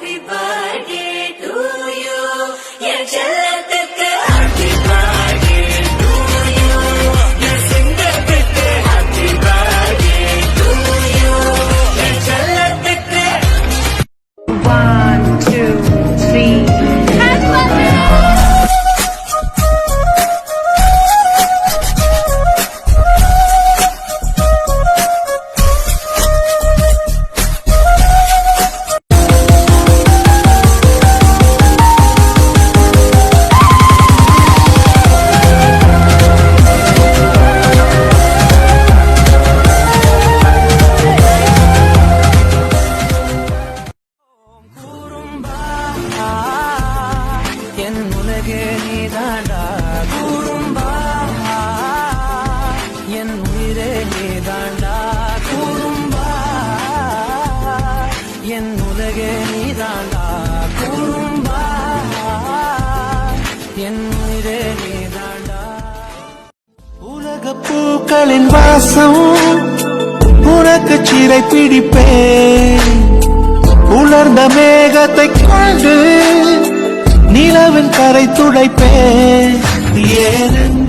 happy birthday to you. என் செல்லத்துக்கு happy birthday to you. என் சிங்கத்துக்கு happy birthday to you. என் செல்லத்துக்கு 1 2 3 பூக்களின் வாசம் உனக்கு சிறை பிடிப்பேன் உலர்ந்த மேகத்தை கொண்டு நிலவின் கரை துடைப்பேன் ஏன்